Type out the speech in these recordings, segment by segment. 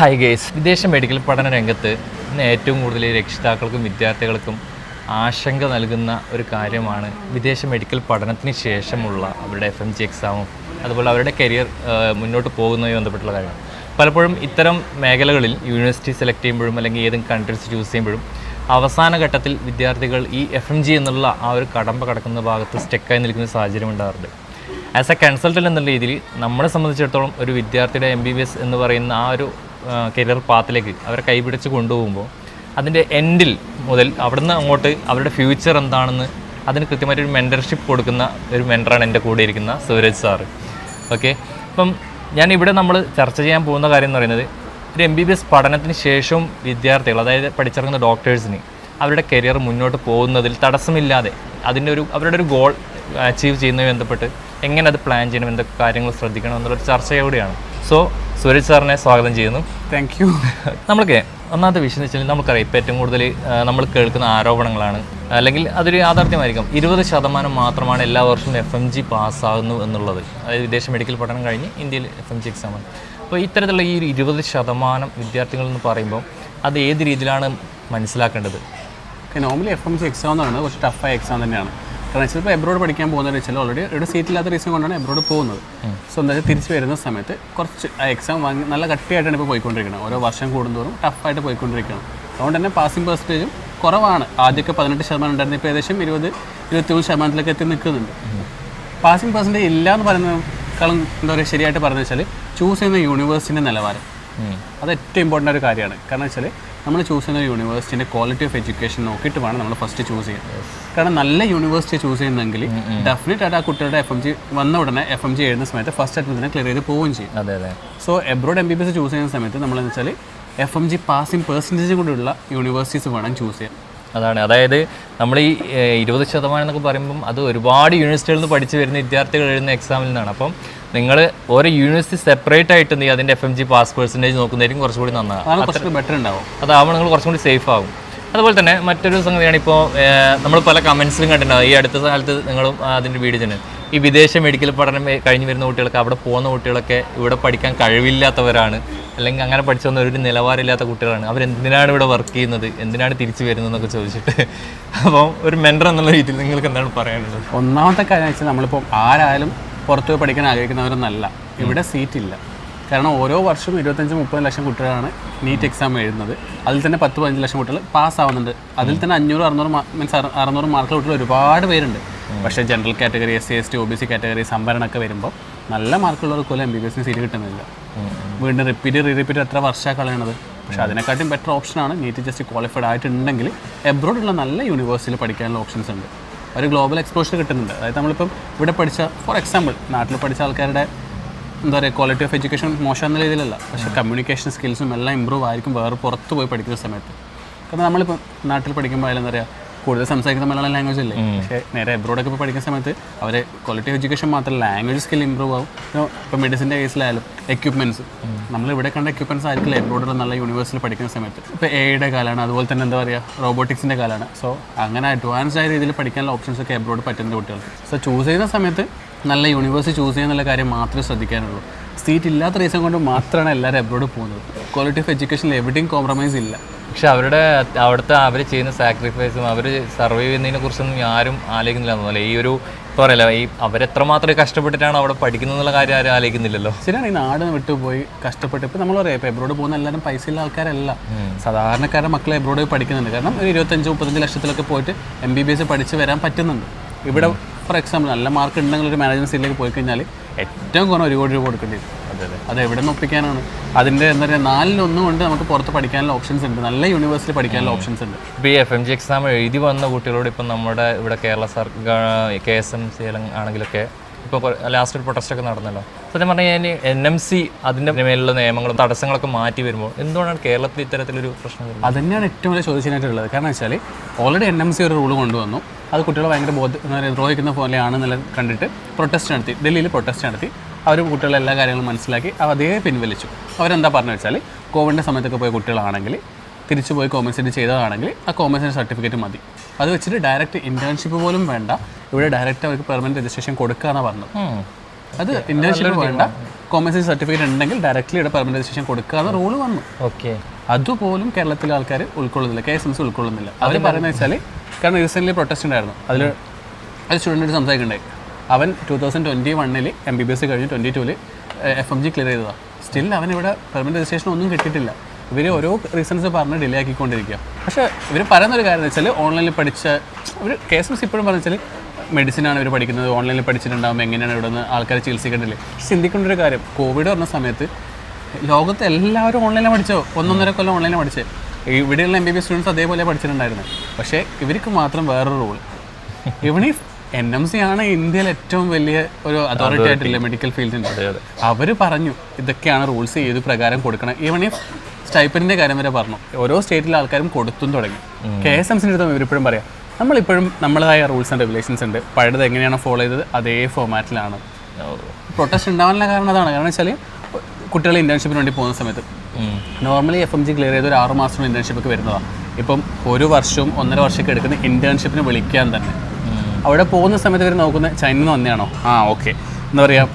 Hi guys, വിദേശ medical പഠന രംഗത്ത് ഇന്ന് ഏറ്റവും കൂടുതൽ രക്ഷിതാക്കൾക്കും വിദ്യാർത്ഥികൾക്കും ആശങ്ക നൽകുന്ന ഒരു കാര്യമാണ് വിദേശ മെഡിക്കൽ പഠനത്തിന് ശേഷമുള്ള അവരുടെ FMG എക്സാമും അതുപോലെ അവരുടെ കരിയർ മുന്നോട്ട് പോകുന്നതുമായി ബന്ധപ്പെട്ടുള്ള കാര്യമാണ്. പലപ്പോഴും ഇത്തരം മേഖലകളിൽ യൂണിവേഴ്സിറ്റി സെലക്ട് ചെയ്യുമ്പോഴും അല്ലെങ്കിൽ ഏതെങ്കിലും കൺട്രീസ് ചൂസ് ചെയ്യുമ്പോഴും അവസാന ഘട്ടത്തിൽ വിദ്യാർത്ഥികൾ ഈ FMG എന്നുള്ള ആ ഒരു കടമ്പ കടക്കുന്ന ഭാഗത്ത് സ്റ്റെക്കായി നിൽക്കുന്ന സാഹചര്യം ഉണ്ടാകാറുണ്ട്. ആസ് എ കൺസൾട്ടൻ്റ് എന്നുള്ള രീതിയിൽ നമ്മളെ സംബന്ധിച്ചിടത്തോളം ഒരു വിദ്യാർത്ഥിയുടെ MBBS എന്ന് പറയുന്ന ആ ഒരു കരിയർ പാത്തിലേക്ക് അവരെ കൈപിടിച്ച് കൊണ്ടുപോകുമ്പോൾ അതിൻ്റെ എൻഡിൽ മുതൽ അവിടുന്ന് അങ്ങോട്ട് അവരുടെ ഫ്യൂച്ചർ എന്താണെന്ന് അതിന് കൃത്യമായിട്ടൊരു മെൻറ്റർഷിപ്പ് കൊടുക്കുന്ന ഒരു മെൻറ്ററാണ് എൻ്റെ കൂടെ ഇരിക്കുന്ന സൂരജ് സാറ്. ഓക്കെ, അപ്പം ഇവിടെ നമ്മൾ ചർച്ച ചെയ്യാൻ പോകുന്ന കാര്യം എന്ന് പറയുന്നത് ഒരു MBBS പഠനത്തിന് ശേഷവും വിദ്യാർത്ഥികൾ, അതായത് പഠിച്ചിറങ്ങുന്ന ഡോക്ടേഴ്സിന് അവരുടെ കരിയർ മുന്നോട്ട് പോകുന്നതിൽ തടസ്സമില്ലാതെ അവരുടെ ഒരു ഗോൾ അച്ചീവ് ചെയ്യുന്നതുമായി ബന്ധപ്പെട്ട് എങ്ങനെ അത് പ്ലാൻ ചെയ്യണം, എന്തൊക്കെ കാര്യങ്ങൾ ശ്രദ്ധിക്കണം എന്നുള്ളൊരു ചർച്ചയോടെയാണ്. സോ സൂരജ് സാറിനെ സ്വാഗതം ചെയ്യുന്നു. Thank you. നമ്മൾക്ക് ഒന്നാമത്തെ വിഷയം എന്ന് വെച്ചാൽ നമുക്കറിയാം ഇപ്പോൾ ഏറ്റവും കൂടുതൽ നമ്മൾ കേൾക്കുന്ന ആരോപണങ്ങളാണ്, അല്ലെങ്കിൽ അതൊരു യാഥാർത്ഥ്യമായിരിക്കും. 20% മാത്രമാണ് എല്ലാ വർഷവും FMG പാസ്സാകുന്നു എന്നുള്ളത്. അതായത് വിദേശ മെഡിക്കൽ പഠനം കഴിഞ്ഞ് ഇന്ത്യയിൽ FMG എക്സാമാണ്. അപ്പോൾ ഇത്തരത്തിലുള്ള ഈ 20% വിദ്യാർത്ഥികൾ എന്ന് പറയുമ്പോൾ അത് ഏത് രീതിയിലാണ് മനസ്സിലാക്കേണ്ടത്? നോർമലി FMG എക്സാം എന്ന് പറയുന്നത് കുറച്ച് ടഫായ എക്സാം തന്നെയാണ്. കാരണം ചിലപ്പോൾ എബ്രോഡ് പഠിക്കാൻ പോകുന്നതെന്ന് വെച്ചാൽ ഓൾറെഡി ഇവിടെ സീറ്റില്ലാത്ത റീസൺ കൊണ്ടാണ് എബ്രോഡ് പോകുന്നത്. സോ എന്താ വെച്ചാൽ തിരിച്ച് വരുന്ന സമയത്ത് കുറച്ച് ആ എക്സാം വാങ്ങി നല്ല കട്ടിയായിട്ടാണ് ഇപ്പോൾ പോയിക്കൊണ്ടിരിക്കുന്നത്. ഓരോ വർഷം കൂടുന്തോറും ടഫായിട്ട് പോയിക്കൊണ്ടിരിക്കണം. അതുകൊണ്ട് തന്നെ പാസിംഗ് പെർസെൻറ്റേജും കുറവാണ്. ആദ്യമൊക്കെ 18% ഉണ്ടായിരുന്നു, ഇപ്പോൾ ഏകദേശം 20-23% എത്തി നിൽക്കുന്നുണ്ട്. പാസിംഗ് പെർസെൻറ്റേജ് ഇല്ല എന്ന് പറയുന്നതിനേക്കാളും എന്താ പറയുക ശരിയായിട്ട് പറഞ്ഞു വെച്ചാൽ ചൂസ് ചെയ്യുന്ന യൂണിവേഴ്സിറ്റിൻ്റെ നിലവാരം, അത് ഏറ്റവും ഇമ്പോർട്ടൻ്റ് ഒരു കാര്യമാണ്. കാരണം വെച്ചാൽ നമ്മൾ ചൂസ് ചെയ്യുന്ന യൂണിവേഴ്സിറ്റിൻ്റെ ക്വാളിറ്റി ഓഫ് എഡ്യൂക്കേഷൻ നോക്കിയിട്ട് വേണം നമ്മൾ ഫസ്റ്റ് ചൂസ് ചെയ്യാൻ. കാരണം നല്ല യൂണിവേഴ്സിറ്റി ചൂസ് ചെയ്യുന്നെങ്കിൽ ഡെഫിനറ്റ് ആയിട്ട് ആ കുട്ടികളുടെ FMG വന്ന ഉടനെ FMG എഴുതുന്ന സമയത്ത് ഫസ്റ്റ് അറ്റംപ്റ്റിനെ ക്ലിയർ ചെയ്ത് പോവുകയും ചെയ്യും. അതെ. സോ എബ്രോഡ് MBBS ചൂസ് ചെയ്യുന്ന സമയത്ത് നമ്മളെന്ന് വെച്ചാൽ FMG പാസിംഗ് പെർസെൻറ്റേജ് കൊണ്ടുള്ള യൂണിവേഴ്സിറ്റീസ് വേണം ചൂസ് ചെയ്യാൻ. അതാണ്, അതായത് നമ്മൾ ഈ 20% എന്നൊക്കെ പറയുമ്പം അത് ഒരുപാട് യൂണിവേഴ്സിറ്റികളിൽ നിന്ന് പഠിച്ച് വരുന്ന വിദ്യാർത്ഥികൾ എഴുതുന്ന എക്സാമിൽ നിന്നാണ്. അപ്പം നിങ്ങൾ ഓരോ യൂണിവേഴ്സിറ്റി സെപ്പറേറ്റ് ആയിട്ട് എന്ത് ചെയ്യുക, അതിൻ്റെ FMG പാസ് പെർസെൻറ്റേജ് നോക്കുന്നതായിരിക്കും കുറച്ചുകൂടി നന്നാകും. ബെറ്റർ ഉണ്ടാവും. അതാവുമ്പോൾ നിങ്ങൾ കുറച്ചും കൂടി സേഫ് ആകും. അതുപോലെ തന്നെ മറ്റൊരു സംഗതിയാണ്, ഇപ്പോൾ നമ്മൾ പല കമൻസിലും കണ്ടിട്ടുണ്ടാവും. ഈ അടുത്ത കാലത്ത് നിങ്ങളും അതിൻ്റെ വീഡിയോ തന്നെ ഈ വിദേശ മെഡിക്കൽ പഠനം കഴിഞ്ഞ് വരുന്ന കുട്ടികൾക്ക്, അവിടെ പോകുന്ന കുട്ടികളൊക്കെ ഇവിടെ പഠിക്കാൻ കഴിവില്ലാത്തവരാണ്, അല്ലെങ്കിൽ അങ്ങനെ പഠിച്ചു വന്ന ഒരു നിലവാരമില്ലാത്ത കുട്ടികളാണ്, അവരെന്തിനാണ് ഇവിടെ വർക്ക് ചെയ്യുന്നത്, എന്തിനാണ് തിരിച്ചു വരുന്നതെന്നൊക്കെ ചോദിച്ചിട്ട്. അപ്പോൾ ഒരു മെൻറ്റർ എന്നുള്ള രീതിയിൽ നിങ്ങൾക്ക് എന്താണ് പറയാനുള്ളത്? ഒന്നാമത്തെ കാര്യം വെച്ചാൽ നമ്മളിപ്പോൾ ആരായാലും പുറത്തു പോയി പഠിക്കാൻ ആഗ്രഹിക്കുന്നവരൊന്നല്ല. ഇവിടെ സീറ്റില്ല. കാരണം ഓരോ വർഷവും 25-30 ലക്ഷം കുട്ടികളാണ് നീറ്റ് എക്സാം എഴുതുന്നത്. അതിൽ തന്നെ 10-15 ലക്ഷം കുട്ടികൾ പാസ്സാവുന്നുണ്ട്. അതിൽ തന്നെ 500-600 മാർക്കുള്ള കുട്ടികൾ ഒരുപാട് പേരുണ്ട്. പക്ഷേ general category, SC/ST, OBC category സംവരണമൊക്കെ വരുമ്പോൾ നല്ല മാർക്കുള്ളവർക്ക് പോലും MBBS സീറ്റ് കിട്ടുന്നില്ല. വീണ്ടും റിപ്പീറ്റ് എത്ര വർഷമാണ് കളയണത്. പക്ഷേ അതിനെക്കാട്ടും ബെറ്റർ ഓപ്ഷനാണ് നീറ്റ് ജസ്റ്റ് ക്വാളിഫൈഡ് ആയിട്ടുണ്ടെങ്കിൽ എബ്രോഡുള്ള നല്ല യൂണിവേഴ്സിറ്റിയിൽ പഠിക്കാനുള്ള ഓപ്ഷൻസ് ഉണ്ട്. ഒരു ഗ്ലോബൽ എക്സ്പോഷർ കിട്ടുന്നുണ്ട്. അതായത് നമ്മളിപ്പം ഇവിടെ പഠിച്ച, ഫോർ എക്സാമ്പിൾ നാട്ടിൽ പഠിച്ച ആൾക്കാരുടെ എന്താ പറയുക ക്വാളിറ്റി ഓഫ് എഡ്യൂക്കേഷൻ മോശം എന്ന രീതിയിലല്ല, പക്ഷേ കമ്മ്യൂണിക്കേഷൻ സ്കിൽസും എല്ലാം ഇമ്പ്രൂവ് ആയിരിക്കും വേറെ പുറത്ത് പോയി പഠിക്കുന്ന സമയത്ത്. കാരണം നമ്മളിപ്പോൾ നാട്ടിൽ പഠിക്കുമ്പോൾ എന്താ പറയുക കൂടുതൽ സംസാരിക്കുന്ന മലയാളം ലാംഗ്വേജ് അല്ലേ. പക്ഷേ നേരെ എബ്രോഡൊക്കെ ഇപ്പോൾ പഠിക്കുന്ന സമയത്ത് അവരെ ക്വാളിറ്റി ഓഫ് എഡ്യൂക്കേഷൻ മാത്രമല്ല ലാംഗ്വേജ് സ്കിൽ ഇമ്പ്രൂവ് ആവും. ഇപ്പോൾ മെഡിസിൻ്റെ കേസിലായാലും എക്യുപ്മെൻറ്റ്സ്, നമ്മളിവിടെ കണ്ട എക്യുപ്മെൻറ്റ്സ് ആയിരിക്കില്ല എബ്രോഡുള്ള നല്ല യൂണിവേഴ്സിറ്റിയിൽ പഠിക്കുന്ന സമയത്ത്. ഇപ്പോൾ AI കാലമാണ്, അതുപോലെ തന്നെ എന്താ പറയുക റോബോട്ടിക്സിൻ്റെ കാലമാണ്. സോ അങ്ങനെ അഡ്വാൻസ്ഡ് ആയ രീതിയിൽ പഠിക്കാനുള്ള ഓപ്ഷൻസ് ഒക്കെ എബ്രോഡ് പറ്റുന്ന കുട്ടികൾക്ക്. സോ ചൂസ് ചെയ്യുന്ന സമയത്ത് നല്ല യൂണിവേഴ്സിറ്റി ചൂസ് ചെയ്യുന്നുള്ള കാര്യം മാത്രമേ ശ്രദ്ധിക്കാനുള്ളൂ. സീറ്റ് ഇല്ലാത്ത റീസൺ കൊണ്ട് മാത്രമാണ് എല്ലാവരും എബ്രോഡ് പോകുന്നത്. ക്വാളിറ്റി ഓഫ് എഡ്യൂക്കേഷനിൽ എവിടെയും കോംപ്രമൈസ് ഇല്ല. പക്ഷെ അവിടുത്തെ അവർ ചെയ്യുന്ന സാക്രിഫൈസും അവർ സർവൈവ് ചെയ്യുന്നതിനെ കുറിച്ചൊന്നും ആരും ആലോചിക്കുന്നില്ല എന്നല്ലേ. ഈ ഒരു ഇപ്പോൾ പറയല്ല, ഈ അവരെത്രമാത്രം കഷ്ടപ്പെട്ടിട്ടാണ് അവിടെ പഠിക്കുന്നത് എന്നുള്ള കാര്യം ആരും ആലോചിക്കുന്നില്ലല്ലോ. ശരിയാണ്, ഈ നാട് വിട്ടുപോയി കഷ്ടപ്പെട്ട് ഇപ്പോൾ നമ്മൾ പറയാം, ഇപ്പോൾ എബ്രോഡ് പോകുന്ന എല്ലാവരും പൈസ ഉള്ള ആൾക്കാരല്ല, സാധാരണക്കാരുടെ മക്കളെ എബ്രോഡ് പോയി പഠിക്കുന്നുണ്ട്. കാരണം ഒരു 25-35 ലക്ഷത്തിലൊക്കെ പോയിട്ട് MBBS പഠിച്ച് വരാൻ പറ്റുന്നുണ്ട്. ഇവിടെ ഫോർ എക്സാമ്പിൾ നല്ല മാർക്ക് ഉണ്ടെങ്കിൽ ഒരു മാനേജ്മെൻറ്റ് സീറ്റിലേക്ക് പോയി കഴിഞ്ഞാൽ ഏറ്റവും കുറഞ്ഞ 1 കോടി രൂപ കൊടുക്കേണ്ടി വരും. അത് എവിടെ നിന്ന് ഒപ്പിക്കാനാണ്? അതിൻ്റെ എന്താ പറയുക 4-1 കൊണ്ട് നമുക്ക് പുറത്ത് പഠിക്കാനുള്ള ഓപ്ഷൻസ് ഉണ്ട്, നല്ല യൂണിവേഴ്സിറ്റി പഠിക്കാനുള്ള ഓപ്ഷൻസ് ഉണ്ട്. ഇപ്പോൾ ഈ FMG എക്സാം എഴുതി വന്ന കുട്ടികളോട് ഇപ്പം നമ്മുടെ ഇവിടെ കേരള സർക്കാർ KSMC ആണെങ്കിലൊക്കെ ഇപ്പോൾ ലാസ്റ്റ് ഒരു പ്രൊട്ടസ്റ്റൊക്കെ നടന്നല്ലോ. സത്യം പറഞ്ഞു കഴിഞ്ഞാൽ NMC അതിൻ്റെ മേലുള്ള നിയമങ്ങളും തടസ്സങ്ങളൊക്കെ മാറ്റി വരുമ്പോൾ എന്തുകൊണ്ടാണ് കേരളത്തിൽ ഇത്തരത്തിലൊരു പ്രശ്നം വരുന്നത്? അത് തന്നെയാണ് ഏറ്റവും വലിയ ചോദിച്ചതിനായിട്ടുള്ളത്. കാരണം വെച്ചാൽ ഓൾറെഡി NMC ഒരു റൂൾ കൊണ്ടുവന്നു, അത് കുട്ടികളെ ഭയങ്കര ദ്രോഹിക്കുന്ന പോലെയാണെന്നുള്ള കണ്ടിട്ട് പ്രൊട്ടസ്റ്റ് നടത്തി, ഡൽഹിയിൽ പ്രൊട്ടസ്റ്റ് നടത്തി. അവർ കുട്ടികളെ എല്ലാ കാര്യങ്ങളും മനസ്സിലാക്കി അതേ പിൻവലിച്ചു. അവരെന്താ പറഞ്ഞു വെച്ചാൽ കോവിഡിൻ്റെ സമയത്തൊക്കെ പോയ കുട്ടികളാണെങ്കിൽ തിരിച്ചു പോയി കോമേഴ്സിറ്റി ചെയ്തതാണെങ്കിൽ ആ കോമേഴ്സിൻ്റെ സർട്ടിഫിക്കറ്റ് മതി. അത് വെച്ചിട്ട് ഡയറക്റ്റ് ഇൻറ്റേൺഷിപ്പ് പോലും വേണ്ട, ഇവിടെ ഡയറക്റ്റ് അവർക്ക് പെർമനൻറ്റ് രജിസ്ട്രേഷൻ കൊടുക്കുക എന്നാണ് പറഞ്ഞത്. അത് ഇൻറ്റേൺഷിപ്പ് വേണ്ട, കോമേഴ്സ് സർട്ടിഫിക്കറ്റ് ഉണ്ടെങ്കിൽ ഡയറക്റ്റ്ലി ഇവിടെ പെർമനന്റ് രജിസ്ട്രേഷൻ കൊടുക്കാതെ റൂൾ വന്നു. ഓക്കെ. അതുപോലും കേരളത്തിലെ ആൾക്കാർ ഉൾക്കൊള്ളുന്നില്ല, KSMC ഉൾക്കൊള്ളുന്നില്ല. അവർ പറയുന്നത് വെച്ചാൽ, കാരണം റീസെൻ്റ്ലി പ്രൊട്ടസ്റ്റ് ഉണ്ടായിരുന്നു, അതിൽ ഒരു സ്റ്റുഡൻറ്റ് സംസാരിക്കുന്നുണ്ടായി. അവൻ 2021 MBBS കഴിഞ്ഞ് 22 FMG ക്ലിയർ ചെയ്തതാണ്. സ്റ്റിൽ അവൻ ഇവിടെ പെർമനന്റ് രജിസ്ട്രേഷൻ ഒന്നും കിട്ടിയിട്ടില്ല. ഇവർ ഓരോ റീസൺസ് പറഞ്ഞ് ഡിലേ ആക്കിക്കൊണ്ടിരിക്കുക. പക്ഷേ ഇവർ പറയുന്നൊരു കാര്യം എന്ന് വെച്ചാൽ, ഓൺലൈനിൽ പഠിച്ച ഒരു KSMC ഇപ്പോഴും പറഞ്ഞു വെച്ചാൽ മെഡിസിനാണ് ഇവർ പഠിക്കുന്നത്, ഓൺലൈനിൽ പഠിച്ചിട്ടുണ്ടാകുമ്പോൾ എങ്ങനെയാണ് ഇവിടെ നിന്ന് ആൾക്കാർ ചികിത്സിക്കേണ്ടില്ലേ. ചിന്തിക്കേണ്ട ഒരു കാര്യം, കോവിഡ് പറഞ്ഞ സമയത്ത് ലോകത്ത് എല്ലാവരും ഓൺലൈനിലാണ് പഠിച്ചോ, 1.5 കൊല്ലം ഓൺലൈനിൽ പഠിച്ചത്. ഇവിടെയുള്ള MBBS സ്റ്റുഡൻസ് അതേപോലെ പഠിച്ചിട്ടുണ്ടായിരുന്നു. പക്ഷേ ഇവർക്ക് മാത്രം വേറൊരു റൂൾ. ഇവൻ ഈ NMC ആണ് ഇന്ത്യയിൽ ഏറ്റവും വലിയ ഒരു അതോറിറ്റി ആയിട്ടില്ല മെഡിക്കൽ ഫീൽഡിൻ്റെ. അവർ പറഞ്ഞു ഇതൊക്കെയാണ് റൂൾസ്, ഏത് പ്രകാരം കൊടുക്കണം. ഈവൺ ഈ സ്റ്റൈപ്പൻഡിൻ്റെ കാര്യം വരെ പറഞ്ഞു, ഓരോ സ്റ്റേറ്റിലെ ആൾക്കാരും കൊടുത്തും തുടങ്ങി. KSMCൻ്റെ അടുത്ത് ഇവരിപ്പോഴും പറയാം, നമ്മളിപ്പോഴും നമ്മളതായ റൂൾസ് ആൻഡ് റെഗുലേഷൻസ് ഉണ്ട്, പഴയത് എങ്ങനെയാണ് ഫോളോ ചെയ്തത് അതേ ഫോമാറ്റിലാണ്. പ്രൊട്ടസ്റ്റ് ഉണ്ടാവാനുള്ള കാരണം അതാണ്. കാരണം വെച്ചാൽ കുട്ടികൾ ഇൻറ്റേൺഷിപ്പിന് വേണ്ടി പോകുന്ന സമയത്ത് നോർമലി FMG ക്ലിയർ ചെയ്ത് ഒരു 6 മാസം ഇൻറ്റേൺഷിപ്പൊക്കെ വരുന്നതാണ്. ഇപ്പം 1 വർഷവും 1.5 വർഷമൊക്കെ എടുക്കുന്ന ഇൻറ്റേൺഷിപ്പിന് വിളിക്കാൻ തന്നെ അവിടെ പോകുന്ന സമയത്ത് ഇവർ നോക്കുന്നത് ചൈനയിൽ നിന്ന് വന്നെയാണോ, ഓക്കെ, എന്താ പറയുക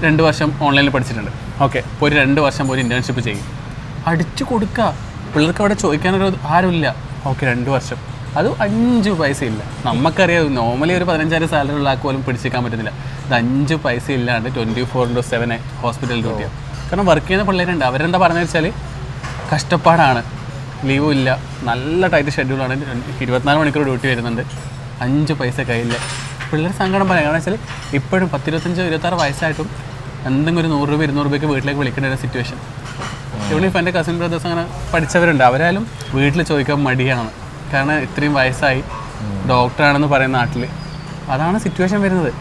2 വർഷം ഓൺലൈനിൽ പഠിച്ചിട്ടുണ്ട്, ഓക്കെ, ഇപ്പോൾ ഒരു 2 വർഷം പോയി ഇൻറ്റേൺഷിപ്പ് ചെയ്യും, അടിച്ചു കൊടുക്കുക. പിള്ളേർക്ക് അവിടെ ചോദിക്കാനൊരു ആരുമില്ല. ഓക്കെ, 2 വർഷം, അത് 5 പൈസ ഇല്ല. നമുക്കറിയാം നോർമലി ഒരു 15,000 സാലറി ഉള്ള ആൾക്ക് പോലും പിടിച്ചേക്കാൻ പറ്റുന്നില്ല. ഇത് 5 പൈസ ഇല്ലാണ്ട് 24/7 ഹോസ്പിറ്റൽ ഡ്യൂട്ടിയാണ്. കാരണം വർക്ക് ചെയ്യുന്ന പിള്ളേരുണ്ട്, അവരെന്താ പറഞ്ഞതെന്ന് വെച്ചാൽ കഷ്ടപ്പാടാണ്, ലീവും ഇല്ല, നല്ല ടൈറ്റ് ഷെഡ്യൂളാണ്, 24 മണിക്കൂർ ഡ്യൂട്ടി വരുന്നുണ്ട്, 5 പൈസ കയ്യില്ല. പിള്ളേർ സങ്കടം പറയാം. കാരണം വെച്ചാൽ ഇപ്പോഴും 10, 25, 26 വയസ്സായിട്ടും എന്തെങ്കിലും ഒരു 100 രൂപ 200 രൂപയ്ക്ക് വീട്ടിലേക്ക് വിളിക്കേണ്ട ഒരു സിറ്റുവേഷൻ. ഇവിടെ ഇപ്പോൾ എൻ്റെ കസിൻ ബ്രദേഴ്സ് അങ്ങനെ പഠിച്ചവരുണ്ട്, അവരായാലും വീട്ടിൽ ചോദിക്കാൻ മടിയാണ്. കാരണം ഇത്രയും വയസ്സായി, ഡോക്ടറാണെന്ന് പറയുന്ന നാട്ടിൽ അതാണ് സിറ്റുവേഷൻ വരുന്നത്.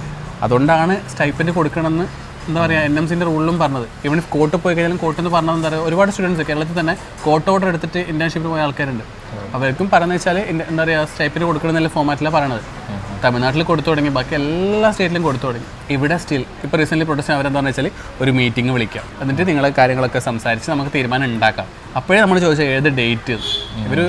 അതുകൊണ്ടാണ് സ്റ്റൈപ്പൻഡ് കൊടുക്കണമെന്ന് എന്താ പറയുക NMCൻ്റെ റൂളിലും പറഞ്ഞത്. ഇവൻ കോർട്ട് പോയി കഴിഞ്ഞാലും കോർട്ടിൽ നിന്ന് പറഞ്ഞത് എന്താ പറയുക, ഒരുപാട് സ്റ്റുഡൻസ് കേരളത്തിൽ തന്നെ കോർട്ട് ഓർഡർ എടുത്തിട്ട് ഇൻറ്റേൺഷിപ്പിന് പോയ ആൾക്കാരുണ്ട്. അവർക്കും പറയുന്നത് വെച്ചാൽ എന്താ പറയുക സ്റ്റൈപ്പൻഡ് കൊടുക്കണമെന്നുള്ള ഫോമാറ്റിലാണ് പറയണത്. തമിഴ്നാട്ടിൽ കൊടുത്തു തുടങ്ങി, ബാക്കി എല്ലാ സ്റ്റേറ്റിലും കൊടുത്തു തുടങ്ങി. ഇവിടെ സ്റ്റിൽ ഇപ്പോൾ റീസെൻ്റ്ലി പ്രൊട്ടസ്റ്റ് അവരെന്താണെന്ന് വെച്ചാൽ ഒരു മീറ്റിംഗ് വിളിക്കാം, എന്നിട്ട് നിങ്ങളെ കാര്യങ്ങളൊക്കെ സംസാരിച്ച് നമുക്ക് തീരുമാനം ഉണ്ടാക്കാം. അപ്പോഴേ നമ്മൾ ചോദിച്ചാൽ ഏത് ഡേറ്റ്. ഇവർ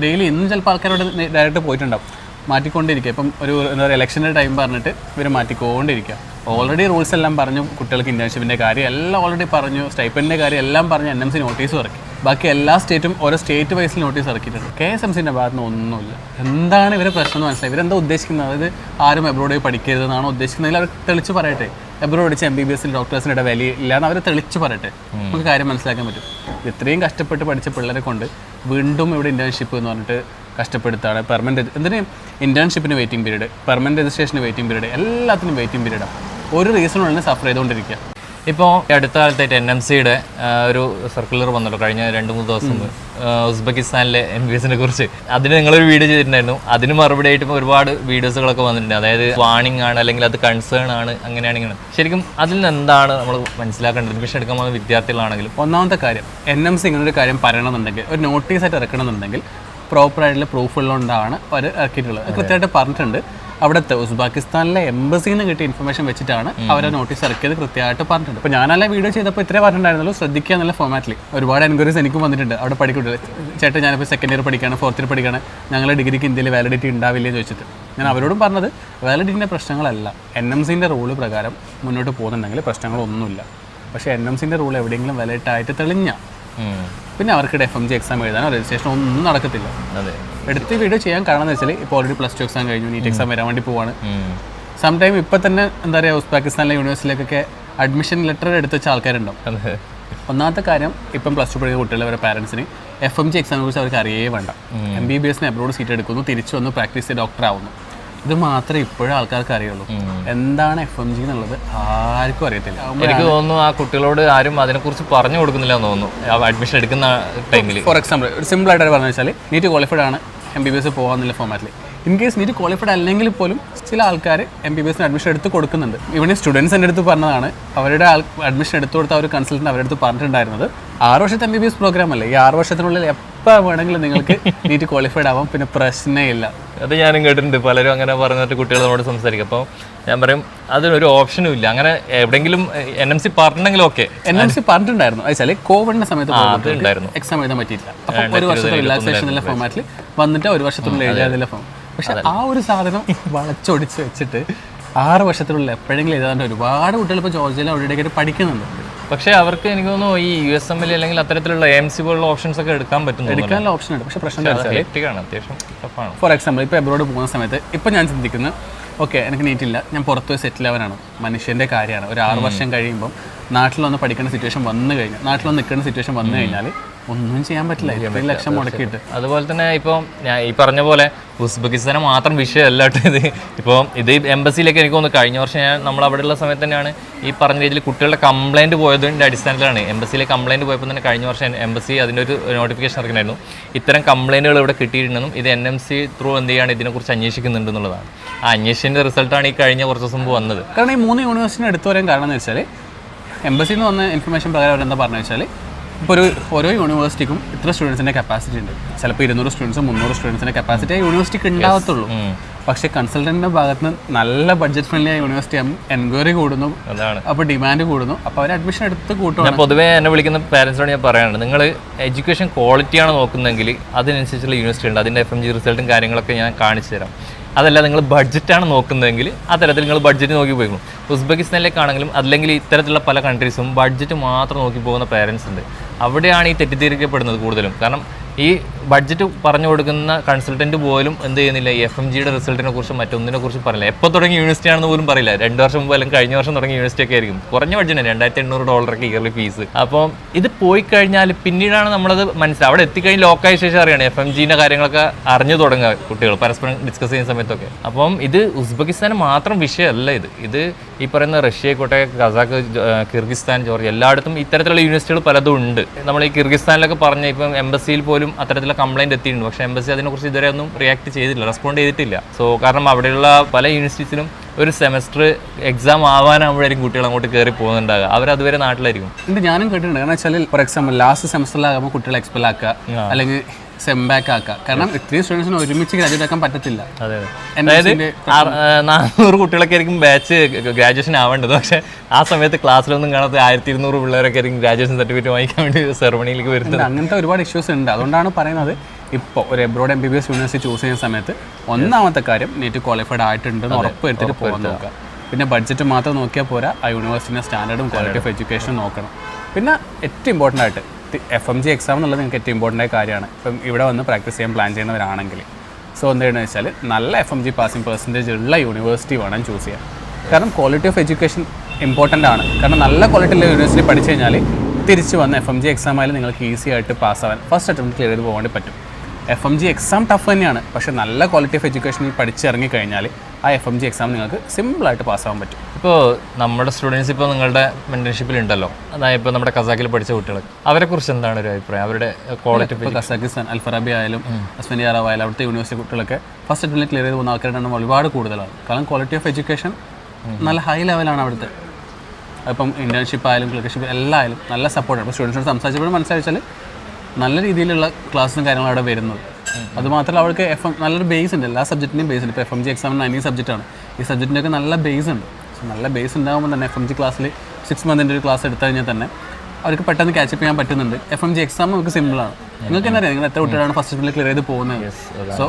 ഡെയിലി ഇന്നും ചിലപ്പോൾ ആൾക്കാരോട് ഡയറക്റ്റ് പോയിട്ടുണ്ടാവും, മാറ്റിക്കൊണ്ടിരിക്കുക. ഇപ്പം ഒരു എന്താ പറയുക ഇലക്ഷൻ്റെ ടൈം പറഞ്ഞിട്ട് ഇവർ മാറ്റിക്കൊണ്ടിരിക്കുക. ഓൾറെഡി റൂൾസ് എല്ലാം പറഞ്ഞു, കുട്ടികൾക്ക് ഇൻറ്റേൺഷിപ്പിൻ്റെ കാര്യം എല്ലാം ഓൾറെഡി പറഞ്ഞു, സ്റ്റൈപ്പൻഡിൻ്റെ കാര്യം എല്ലാം പറഞ്ഞ് NMC നോട്ടീസ് ഇറക്കി. ബാക്കി എല്ലാ സ്റ്റേറ്റും ഓരോ സ്റ്റേറ്റ് വൈസിൽ നോട്ടീസ് ഇറക്കിയിട്ടുണ്ട്. KSMCൻ്റെ ഭാഗത്ത് നിന്ന് ഒന്നുമില്ല. എന്താണ് ഇവരെ പ്രശ്നം എന്ന് മനസ്സിലായി. ഇവരെന്താ ഉദ്ദേശിക്കുന്നത്, അതായത് ആരും എബ്രോഡ് പോയി പഠിക്കരുതെന്നാണോ ഉദ്ദേശിക്കുന്നതിൽ അവർ തെളിച്ച് പറയട്ടെ. എബ്രോഡ് പഠിച്ച MBBS ഡോക്ടേഴ്സിൻ്റെ വില ഇല്ലാന്ന് അവർ തെളിച്ച് പറയട്ടെ, നമുക്ക് കാര്യം മനസ്സിലാക്കാൻ പറ്റും. ഇത്രയും കഷ്ടപ്പെട്ട് പഠിച്ച പിള്ളേരെ കൊണ്ട് വീണ്ടും ഇവിടെ ഇൻറ്റേൺഷിപ്പ് എന്ന് പറഞ്ഞിട്ട് കഷ്ടപ്പെടുത്താണ്. പെർമനൻറ്റ് എന്തിന് ഇൻറ്റേൺഷിപ്പിന് വെയിറ്റിംഗ് പീരീഡ്, പെർമനൻറ്റ് രജിസ്ട്രേഷന് വെയിറ്റിംഗ് പീരീഡ്, എല്ലാത്തിനും വെയിറ്റിംഗ് പീരീഡാണ്. ഒരു റീസണുള്ള സഫർ ചെയ്തുകൊണ്ടിരിക്കുക. ഇപ്പോൾ അടുത്ത കാലത്തായിട്ട് NMCയുടെ ഒരു സർക്കുലർ വന്നല്ലോ കഴിഞ്ഞ 2-3 ദിവസം മുമ്പ്, ഉസ്ബെക്കിസ്ഥാനിലെ MBBSനെ കുറിച്ച്. അതിന് നിങ്ങളൊരു വീഡിയോ ചെയ്തിട്ടുണ്ടായിരുന്നു. അതിന് മറുപടി ആയിട്ട് ഇപ്പോൾ ഒരുപാട് വീഡിയോസുകളൊക്കെ വന്നിട്ടുണ്ട്. അതായത് വാണിംഗ് ആണ്, അല്ലെങ്കിൽ അത് കൺസേൺ ആണ്, അങ്ങനെയാണെങ്കിൽ ശരിക്കും അതിൽ നിന്ന് എന്താണ് നമ്മൾ മനസ്സിലാക്കേണ്ടത്? അഡ്മിഷൻ എടുക്കാൻ പോകുന്ന വിദ്യാർത്ഥികളാണെങ്കിലും ഒന്നാമത്തെ കാര്യം, NMC ഇങ്ങനൊരു കാര്യം പറയണമെന്നുണ്ടെങ്കിൽ, ഒരു നോട്ടീസായിട്ട് ഇറക്കണമെന്നുണ്ടെങ്കിൽ പ്രോപ്പറായിട്ടുള്ള പ്രൂഫ് ഉള്ളതുകൊണ്ടാണ് അവർ ഇറക്കിയിട്ടുള്ളത്. കൃത്യമായിട്ട് പറഞ്ഞിട്ടുണ്ട്. അവിടുത്തെ ഉസ്ബെക്കിസ്ഥാനിലെ എംബസിയിൽ നിന്ന് കിട്ടിയ ഇൻഫർമേഷൻ വെച്ചിട്ടാണ് അവരെ നോട്ടീസ് ഇറക്കിയത്, കൃത്യമായിട്ട് പറഞ്ഞിട്ടുണ്ട്. ഇപ്പോൾ ഞാനല്ല വീഡിയോ ചെയ്തപ്പോൾ ഇത്രേ പറഞ്ഞിട്ടുണ്ടായിരുന്നല്ലോ, ശ്രദ്ധിക്കുക എന്നുള്ള ഫോമാറ്റിൽ. ഒരുപാട് എൻക്വയറീസ് എനിക്കും വന്നിട്ടുണ്ട്. അവിടെ പഠിക്കുന്നുണ്ട്, ചേട്ടൻ ഞാനിപ്പോൾ 2nd ഇയർ പഠിക്കുകയാണ്, 4th ഇയർ പഠിക്കുകയാണ്, ഞങ്ങളുടെ ഡിഗ്രിക്ക് ഇന്ത്യയിൽ വാലിഡിറ്റി ഉണ്ടാവില്ലേ എന്ന് ചോദിച്ചിട്ട് ഞാൻ അവരോടും പറഞ്ഞത് വാലിഡിറ്റിൻ്റെ പ്രശ്നങ്ങളല്ല, NMCൻ്റെ റൂള് പ്രകാരം മുന്നോട്ട് പോകുന്നുണ്ടെങ്കിൽ പ്രശ്നങ്ങളൊന്നുമില്ല. പക്ഷേ NMCൻ്റെ റൂൾ എവിടെയെങ്കിലും വാലിഡായിട്ട് തെളിഞ്ഞ പിന്നെ അവർക്കിടെ FMG എക്സാം എഴുതാനോ രജിസ്ട്രേഷൻ ഒന്നും നടക്കത്തില്ല. അതെ, എടുത്ത് വീഡിയോ ചെയ്യാൻ കാരണം എന്ന് വെച്ചാൽ ഇപ്പോൾ ഓൾറെഡി +2 എക്സാം കഴിഞ്ഞു, നീറ്റ് എക്സാം വരാൻ വേണ്ടി പോവാണ്. സംടൈം ഇപ്പം തന്നെ എന്താ പറയുക ഉസ്ബെക്കിസ്ഥാനിലെ യൂണിവേഴ്സിറ്റിയിലേക്കൊക്കെ അഡ്മിഷൻ ലെറ്റർ എടുത്ത് വെച്ച ആൾക്കാരുണ്ടാവും. ഒന്നാമത്തെ കാര്യം, ഇപ്പം +2 പഠിക്കുന്ന കുട്ടികളെ അവരുടെ പാരൻസിന് FMG എക്സാമിനെ കുറിച്ച് അവർക്ക് അറിയേ വേണ്ട. MBBSന് അബ്രോഡ് സീറ്റ് എടുക്കുന്നു, തിരിച്ചു വന്ന് പ്രാക്ടീസ് ചെയ്ത് ഡോക്ടർ ആവുന്നു. ഇത് മാത്രമേ ഇപ്പോഴും ആൾക്കാർക്ക് അറിയുള്ളൂ. എന്താണ് FMG എന്നുള്ളത് ആർക്കും അറിയത്തില്ല. എനിക്ക് തോന്നുന്നു ആ കുട്ടികളോട് ആരും അതിനെക്കുറിച്ച് പറഞ്ഞു കൊടുക്കുന്നില്ല എന്ന് തോന്നുന്നു അഡ്മിഷൻ എടുക്കുന്ന ടൈമിൽ. ഫോർ എക്സാമ്പിൾ ഒരു സിമ്പിളായിട്ട് പറഞ്ഞു വെച്ചാൽ, നീറ്റ് ക്വാളിഫൈഡ് ആണ്, MBBS പോകാമെന്നുള്ള ഫോമാറ്റിൽ. ഇൻ കേസ് നീറ്റ് ക്വാളിഫൈഡ് അല്ലെങ്കിൽ പോലും ചില ആൾക്കാർ MBBSന് അഡ്മിഷൻ എടുത്ത് കൊടുക്കുന്നുണ്ട്. ഇവിടെ സ്റ്റുഡൻസ് എൻ്റെ അടുത്ത് പറഞ്ഞതാണ്, അവരുടെ അഡ്മിഷൻ എടുത്തു കൊടുത്ത ഒരു കൺസൾട്ടൻ്റ് അവരുടെ അടുത്ത് പറഞ്ഞിട്ടുണ്ടായിരുന്നത് 6 വർഷത്തെ MBBS പ്രോഗ്രാം അല്ലേ, ഈ 6 വർഷത്തിനുള്ളിൽ എപ്പോൾ വേണമെങ്കിലും നിങ്ങൾക്ക് നീറ്റ് ക്വാളിഫൈഡ് ആവാം, പിന്നെ പ്രശ്നമില്ല. അത് ഞാനും കേട്ടിട്ടുണ്ട്, പലരും അങ്ങനെ പറഞ്ഞിട്ട് കുട്ടികൾ നമ്മോട് സംസാരിക്കും. അപ്പോൾ ഞാൻ പറയും അതിനൊരു ഓപ്ഷനും ഇല്ല. അങ്ങനെ എവിടെയെങ്കിലും NMC പറഞ്ഞിട്ടുണ്ടെങ്കിലും ഓക്കെ. NMC പറഞ്ഞിട്ടുണ്ടായിരുന്നു, വെച്ചാൽ കോവിഡിൻ്റെ സമയത്ത് എക്സാം എഴുതാൻ പറ്റിയില്ല. അപ്പോൾ 1 വർഷത്തെ റിലാക്സേഷൻ എന്നുള്ള ഫോമാറ്റിൽ വന്നിട്ട് 1 വർഷത്തിനുള്ളിൽ എഴുതാതില്ല ഫോം. പക്ഷെ ആ ഒരു സാധനം വളച്ചൊടിച്ച് വെച്ചിട്ട് 6 വർഷത്തിനുള്ളിൽ എപ്പോഴെങ്കിലും എഴുതാണ്ട് ഒരുപാട് കുട്ടികൾ ഇപ്പോൾ ജോർജിയയിൽ അവിടെയൊക്കെ പഠിക്കുന്നുണ്ട്. പക്ഷേ അവർക്ക് എനിക്ക് തോന്നുന്നു ഈ USML അല്ലെങ്കിൽ അത്തരത്തിലുള്ള AMC പോലുള്ള ഓപ്ഷൻസ് ഒക്കെ എടുക്കാൻ പറ്റുന്നു. എടുക്കാനുള്ള ഓപ്ഷൻ ഉണ്ട്, പക്ഷേ പ്രശ്നം ഹെക്ടിക്കാണ്, അത്യാവശ്യം ടഫാണ്. ഫോർ എക്സാമ്പിൾ ഇപ്പോൾ എബ്രോഡ് പോകുന്ന സമയത്ത് ഇപ്പം ഞാൻ ചിന്തിക്കുന്നത് ഓക്കെ എനിക്ക് നീറ്റില്ല, ഞാൻ പുറത്ത് പോയി സെറ്റിൽ ആവാനാണ്, മനുഷ്യൻ്റെ കാര്യമാണ്. ഒരു 6 വർഷം കഴിയുമ്പം നാട്ടിൽ വന്ന് പഠിക്കുന്ന സിറ്റുവേഷൻ വന്നു കഴിഞ്ഞാൽ, നാട്ടിൽ വന്ന് നിൽക്കുന്ന സിറ്റുവേഷൻ വന്നു കഴിഞ്ഞാൽ ഒന്നും ചെയ്യാൻ പറ്റില്ല. 20 ലക്ഷം മുടക്കിയിട്ട്. അതുപോലെ തന്നെ ഇപ്പോൾ ഞാൻ ഈ പറഞ്ഞ പോലെ ഉസ്ബെക്കിസ്ഥാനെ മാത്രം വിഷയമല്ല ഇത്. ഇപ്പോൾ ഇത് എംബസിയിലേക്ക് എനിക്ക് തോന്നുന്നു കഴിഞ്ഞ വർഷം നമ്മൾ അവിടെയുള്ള സമയത്ത് തന്നെയാണ് ഈ പറഞ്ഞ രീതിയിൽ കുട്ടികളുടെ കംപ്ലയിൻറ്റ് പോയതിൻ്റെ അടിസ്ഥാനത്തിലാണ് എംബസിയിലെ കംപ്ലയിൻറ്റ് പോയപ്പോൾ തന്നെ കഴിഞ്ഞ വർഷം എംബസി അതിൻ്റെ ഒരു നോട്ടിഫിക്കേഷൻ ഇറങ്ങിയിരുന്നു, ഇത്തരം കംപ്ലയിൻറ്റുകൾ ഇവിടെ കിട്ടിയിട്ടുണ്ടെന്നും ഇത് NMC ത്രൂ എന്ത് ചെയ്യാണ് ഇതിനെക്കുറിച്ച് അന്വേഷിക്കുന്നുണ്ട് എന്നുള്ളതാണ്. ആ അന്വേഷണത്തിൻ്റെ റിസൾട്ടാണ് ഈ കഴിഞ്ഞ കുറച്ച് ദിവസം മുമ്പ് വന്നത്. കാരണം ഈ 3 യൂണിവേഴ്സിറ്റിന് എടുത്തു വരാൻ കാരണം എന്ന് വെച്ചാൽ എംബസിയിൽ നിന്ന് വന്ന ഇൻഫർമേഷൻ പ്രകാരം അവരെന്താ പറഞ്ഞു വെച്ചാൽ ഇപ്പോൾ ഓരോ യൂണിവേഴ്സിറ്റിക്കും ഇത്ര സ്റ്റുഡൻസിൻ്റെ കപ്പാസിറ്റി ഉണ്ട്. ചിലപ്പോൾ 200 സ്റ്റുഡൻസ് 300 സ്റ്റുഡൻസിൻ്റെ കപ്പാസിറ്റി ആ യൂണിവേഴ്സിറ്റിക്ക് ഉണ്ടാകത്തുള്ളൂ. പക്ഷേ കൺസൾട്ടൻറ്റിൻ്റെ ഭാഗത്ത് നിന്ന് നല്ല ബഡ്ജറ്റ് ഫ്രണ്ട്ലി ആയ യൂണിവേഴ്സിറ്റി ആകുമ്പോൾ എൻക്വയറി കൂടുന്നു, അപ്പോൾ ഡിമാൻഡ് കൂടുന്നു, അപ്പോൾ അവർ അഡ്മിഷൻ എടുത്ത് കൂട്ടും. ഞാൻ പൊതുവേ എന്നെ വിളിക്കുന്ന പാരൻസിനോട് ഞാൻ പറയാനുണ്ട്, നിങ്ങൾ എഡ്യൂക്കേഷൻ ക്വാളിറ്റിയാണ് നോക്കുന്നതെങ്കിൽ അതിനനുസരിച്ചുള്ള യൂണിവേഴ്സിറ്റി ഉണ്ട്, അതിൻ്റെ FMG റിസൾട്ടും കാര്യങ്ങളൊക്കെ ഞാൻ കാണിച്ചു തരാം. അതല്ല നിങ്ങൾ ബഡ്ജറ്റാണ് നോക്കുന്നതെങ്കിൽ ആ തരത്തിൽ നിങ്ങൾ ബഡ്ജറ്റ് നോക്കി പോയിക്കും. ഉസ്ബെക്കിസ്ഥാനിലേക്കാണെങ്കിലും അല്ലെങ്കിൽ ഇത്തരത്തിലുള്ള പല കൺട്രീസും ബഡ്ജറ്റ് മാത്രം നോക്കി പോകുന്ന പേരൻസ് ഉണ്ട്. അവിടെയാണ് ഈ തെറ്റിദ്ധരിക്കപ്പെടുന്നത് കൂടുതലും. കാരണം ഈ ബഡ്ജറ്റ് പറഞ്ഞു കൊടുക്കുന്ന കൺസൾട്ടൻറ്റ് പോലും എന്ത് ചെയ്യുന്നില്ല, ഈ FMGയുടെ റിസൾട്ടിനെ കുറിച്ചും മറ്റൊന്നിനെ കുറിച്ചും പറയില്ല. എപ്പോൾ തുടങ്ങിയ യൂണിവേഴ്സിറ്റി ആണെന്ന് പോലും പറയില്ല. 2 വർഷം മുമ്പ് അല്ലെങ്കിൽ കഴിഞ്ഞ വർഷം തുടങ്ങിയ യൂണിവേഴ്സിറ്റി ഒക്കെ ആയിരിക്കും. കുറഞ്ഞ ബഡ്ജറ്റ് $2,800 ഇയർലി ഫീസ്. അപ്പം ഇത് പോയി കഴിഞ്ഞാൽ പിന്നീടാണ് നമ്മളത് മനസ്സിലാവും. അവിടെ എത്തിക്കഴിഞ്ഞ് ലോക്കായ ശേഷം അറിയാണ് FMGൻ്റെ കാര്യങ്ങളൊക്കെ അറിഞ്ഞു തുടങ്ങുക കുട്ടികൾ പരസ്പരം ഡിസ്കസ് ചെയ്യുന്ന സമയത്തൊക്കെ. അപ്പം ഇത് ഉസ്ബെക്കിസ്ഥാന് മാത്രം വിഷയമല്ല, ഇത് ഈ പറയുന്ന റഷ്യ, കസാഖ്, കിർഗിസ്ഥാൻ, ജോർജിയ എല്ലായിടത്തും ഇത്തരത്തിലുള്ള യൂണിവേഴ്സിറ്റികൾ പലതും ഉണ്ട്. നമ്മൾ ഈ കിർഗിസ്ഥാനിലൊക്കെ പറഞ്ഞ ഇപ്പം എംബസിയിൽ പോലും അത്തരത്തിലുള്ള കംപ്ലയിൻറ്റ് എത്തിയിട്ടുണ്ട്. പക്ഷേ എംബസി അതിനെക്കുറിച്ച് ഇതുവരെ ഒന്നും റിയാക്ട് ചെയ്തിട്ടില്ല, റെസ്പോണ്ട് ചെയ്തിട്ടില്ല. സോ കാരണം അവിടെയുള്ള പല യൂണിവേഴ്സിറ്റീസിലും ഒരു സെമസ്റ്റർ എക്സാം ആവാനാകുമ്പോഴായിരിക്കും കുട്ടികൾ അങ്ങോട്ട് കയറി പോകുന്നുണ്ടാകുക. അവരതുവരെ നാട്ടിലായിരിക്കും. ഇത് ഞാനും കേട്ടിട്ടുണ്ട്. കാരണം വെച്ചാൽ ഫോർ എക്സാമ്പിൾ ലാസ്റ്റ് സെമസ്റ്ററിലാകുമ്പോൾ കുട്ടികളെ എക്സ്പെൽ ആക്കുക അല്ലെങ്കിൽ സെംബാക്ക് ആക്കുക. കാരണം ഇത്രയും സ്റ്റുഡൻസിന് ഒരുമിച്ച് ഗ്രാജുവേറ്റ് ആക്കാൻ പറ്റത്തില്ല. അതായത് 400 കുട്ടികളൊക്കെ ആയിരിക്കും ബാച്ച് ഗ്രാജുവേഷൻ ആവേണ്ടത്. പക്ഷേ ആ സമയത്ത് ക്ലാസ്സിലൊന്നും കാണാത്ത 1200 പിള്ളേരൊക്കെ ആയിരിക്കും ഗ്രാജുവേഷൻ സർട്ടിഫിക്കറ്റ് വാങ്ങിക്കാൻ വേണ്ടി സെറമണിയിലേക്ക് വരുന്നത്. അങ്ങനത്തെ ഒരുപാട് ഇഷ്യൂസ് ഉണ്ട്. അതുകൊണ്ടാണ് പറയുന്നത് ഇപ്പോൾ ഒരു എബ്രോഡ് MBBS യൂണിവേഴ്സിറ്റി ചൂസ് ചെയ്യുന്ന സമയത്ത് ഒന്നാമത്തെ കാര്യം നീറ്റ് ക്വാളിഫൈഡ് ആയിട്ടുണ്ടെന്ന് ഉറപ്പ് വരുത്തിയിട്ട് പോകാൻ നോക്കുക. പിന്നെ ബഡ്ജറ്റ് മാത്രം നോക്കിയാൽ പോരാ, ആ യൂണിവേഴ്സിറ്റിൻ്റെ സ്റ്റാൻഡേർഡും ക്വാളിറ്റി ഓഫ് എഡ്യൂക്കേഷനും നോക്കണം. പിന്നെ ഏറ്റവും ഇമ്പോർട്ടൻ്റ് ആയിട്ട് FMG എക്സാം എന്നുള്ളത് നിങ്ങൾക്ക് ഏറ്റവും ഇമ്പോർട്ടൻ്റ് ആയ കാര്യമാണ്. ഇപ്പം ഇവിടെ വന്ന് പ്രാക്ടീസ് ചെയ്യാൻ പ്ലാൻ ചെയ്യുന്നവരാണെങ്കിൽ സോ എന്താണെന്ന് വെച്ചാൽ നല്ല FMG പാസിംഗ് പെർസെൻറ്റേജ് ഉള്ള യൂണിവേഴ്സിറ്റി വേണം ചൂസ് ചെയ്യാൻ. കാരണം ക്വാളിറ്റി ഓഫ് എഡ്യൂക്കേഷൻ ഇമ്പോർട്ടൻ്റ് ആണ്. കാരണം നല്ല ക്വാളിറ്റി ഉള്ള യൂണിവേഴ്സിറ്റി പഠിച്ചു കഴിഞ്ഞാൽ തിരിച്ച് വന്ന് FMG എക്സാം ആയാലും നിങ്ങൾക്ക് ഈസി ആയിട്ട് പാസ്സാവാൻ ഫസ്റ്റ് അറ്റംപ്റ്റ് ക്ലിയർ ചെയ്ത് പോകാൻ പറ്റും. FMG എക്സാം ടഫ് തന്നെയാണ്, പക്ഷേ നല്ല ക്വാളിറ്റി ഓഫ് എഡ്യൂക്കേഷനിൽ പഠിച്ചിറങ്ങി കഴിഞ്ഞാൽ ആ FMG എക്സാം നിങ്ങൾക്ക് സിമ്പിളായിട്ട് പാസ്സാവാൻ പറ്റും. ഇപ്പോൾ നമ്മുടെ സ്റ്റുഡൻസ് ഇപ്പോൾ നിങ്ങളുടെ മെൻറ്റർഷിപ്പിൽ ഉണ്ടല്ലോ, അതായത് ഇപ്പോൾ നമ്മുടെ കസാക്കിൽ പഠിച്ച കുട്ടികൾ, അവരെക്കുറിച്ച് എന്താണ് ഒരു അഭിപ്രായം? അവരുടെ ക്വാളിറ്റി ഇപ്പോൾ കസാക്കിസ്ഥാൻ അൽഫറാബി ആയാലും അസ്ഫൻഡിയാറാവ് ആയാലും അവിടുത്തെ യൂണിവേഴ്സിറ്റി കുട്ടികളൊക്കെ ഫസ്റ്റ് അറ്റംപ്റ്റിൽ ക്ലിയർ ചെയ്ത് പോകുന്ന ആൾക്കാരുടെ എണ്ണം ഒരുപാട് കൂടുതലാണ്. കാരണം ക്വാളിറ്റി ഓഫ് എഡ്യൂക്കേഷൻ നല്ല ഹൈ ലെവലാണ് അവിടുത്തെ. അപ്പം ഇന്റേൺഷിപ്പ് ആയാലും ക്ലർക്കർഷിപ്പ് എല്ലാം ആയാലും നല്ല സപ്പോർട്ടാണ്. അപ്പോൾ സ്റ്റുഡൻസിനോട് സംസാരിച്ചപ്പോഴും മനസ്സിലാച്ചാൽ നല്ല രീതിയിലുള്ള ക്ലാസ്സും കാര്യങ്ങളും അവിടെ വരുന്നത്. അതുമാത്രമല്ല അവർക്ക് നല്ലൊരു ബേസ് ഉണ്ട്, എല്ലാ സബ്ജക്റ്റിൻ്റെയും ബേസ് ഉണ്ട്. ഇപ്പോൾ FMG എക്സാമിന് 9 സബ്ജക്റ്റാണ്. ഈ സബ്ജക്റ്റിൻ്റെയൊക്കെ നല്ല ബേസ് ഉണ്ട്. സോ നല്ല ബേസ് ഉണ്ടാകുമ്പോൾ തന്നെ FMG ക്ലാസ്സിൽ 6 മന്തിൻ്റെ ഒരു ക്ലാസ് എടുത്തു കഴിഞ്ഞാൽ തന്നെ അവർക്ക് പെട്ടെന്ന് ക്യാച്ചപ്പ് ചെയ്യാൻ പറ്റുന്നുണ്ട്. FMG എക്സാം നമുക്ക് സിമ്പിളാണ്. നിങ്ങൾക്ക് എന്താ അറിയാം, നിങ്ങൾ എത്ര കുട്ടികളാണ് ഫസ്റ്റ് അറ്റംപ്റ്റിൽ ക്ലിയർ ചെയ്ത് പോകുന്നത്. സോ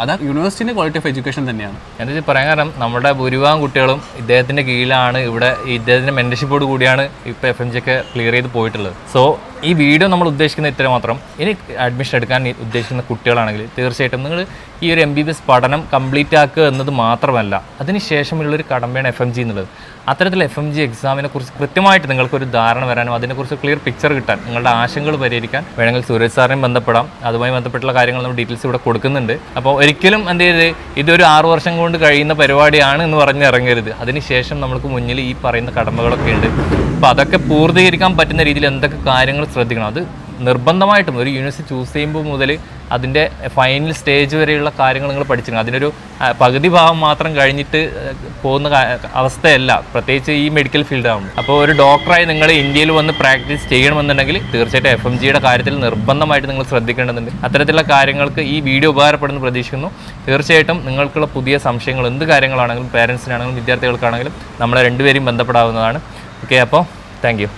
അതാ യൂണിവേഴ്സിറ്റിൻ്റെ ക്വാളിറ്റി ഓഫ് എഡ്യൂക്കേഷൻ തന്നെയാണ്. എന്താ പറയാൻ കാരണം നമ്മുടെ ഭൂരിഭാഗം കുട്ടികളും ഇദ്ദേഹത്തിൻ്റെ കീഴിലാണ്, ഇവിടെ ഇദ്ദേഹത്തിൻ്റെ മെൻറ്റർഷിപ്പോട് കൂടിയാണ് ഇപ്പോൾ FMG ഒക്കെ ക്ലിയർ ചെയ്ത് പോയിട്ടുള്ളത്. സോ ഈ വീഡിയോ നമ്മൾ ഉദ്ദേശിക്കുന്ന ഇത്ര മാത്രം. ഇനി അഡ്മിഷൻ എടുക്കാൻ ഉദ്ദേശിക്കുന്ന കുട്ടികളാണെങ്കിൽ തീർച്ചയായിട്ടും നിങ്ങൾ ഈ ഒരു MBBS പഠനം കംപ്ലീറ്റ് ആക്കുക എന്നത് മാത്രമല്ല, അതിനുശേഷമുള്ളൊരു കടമ്പയാണ് FMG എന്നുള്ളത്. അത്തരത്തിൽ FMG എക്സാമിനെ കുറിച്ച് കൃത്യമായിട്ട് നിങ്ങൾക്കൊരു ധാരണ വരാനും അതിനെക്കുറിച്ച് ക്ലിയർ പിക്ചർ കിട്ടാൻ, നിങ്ങളുടെ ആശങ്കകൾ പരിഹരിക്കാൻ വേണമെങ്കിൽ സൂരജ് സാറിനെയും ബന്ധപ്പെടാം. അതുമായി ബന്ധപ്പെട്ടുള്ള കാര്യങ്ങൾ നമ്മൾ ഡീറ്റെയിൽസ് ഇവിടെ കൊടുക്കുന്നുണ്ട്. അപ്പോൾ ഒരിക്കലും എന്ത് ചെയ്ത് ഇതൊരു 6 വർഷം കൊണ്ട് കഴിയുന്ന പരിപാടിയാണ് എന്ന് പറഞ്ഞ് ഇറങ്ങരുത്. അതിനുശേഷം നമുക്ക് മുന്നിൽ ഈ പറയുന്ന കടമ്പകളൊക്കെ ഉണ്ട്. അപ്പോൾ അതൊക്കെ പൂർത്തീകരിക്കാൻ പറ്റുന്ന രീതിയിൽ എന്തൊക്കെ കാര്യങ്ങൾ ശ്രദ്ധിക്കണം, അത് നിർബന്ധമായിട്ടും ഒരു യൂണിവേഴ്സിറ്റി ചൂസ് ചെയ്യുമ്പോൾ മുതൽ അതിൻ്റെ ഫൈനൽ സ്റ്റേജ് വരെയുള്ള കാര്യങ്ങൾ നിങ്ങൾ പഠിച്ചിരിക്കണം. അതിനൊരു പകുതി ഭാഗം മാത്രം കഴിഞ്ഞിട്ട് പോകുന്ന അവസ്ഥയല്ല, പ്രത്യേകിച്ച് ഈ മെഡിക്കൽ ഫീൽഡ് ആകുമ്പോൾ. അപ്പോൾ ഒരു ഡോക്ടറായി നിങ്ങൾ ഇന്ത്യയിൽ വന്ന് പ്രാക്ടീസ് ചെയ്യണമെന്നുണ്ടെങ്കിൽ തീർച്ചയായിട്ടും FMGയുടെ കാര്യത്തിൽ നിർബന്ധമായിട്ട് നിങ്ങൾ ശ്രദ്ധിക്കേണ്ടതുണ്ട്. അത്തരത്തിലുള്ള കാര്യങ്ങൾക്ക് ഈ വീഡിയോ ഉപകാരപ്പെടുന്നു പ്രതീക്ഷിക്കുന്നു. തീർച്ചയായിട്ടും നിങ്ങൾക്കുള്ള പുതിയ സംശയങ്ങൾ എന്ത് കാര്യങ്ങളാണെങ്കിലും പേരൻസിനാണെങ്കിലും വിദ്യാർത്ഥികൾക്കാണെങ്കിലും നമ്മളെ രണ്ടുപേരെയും ബന്ധപ്പെടാവുന്നതാണ്. ഓക്കെ, അപ്പോൾ താങ്ക് യു.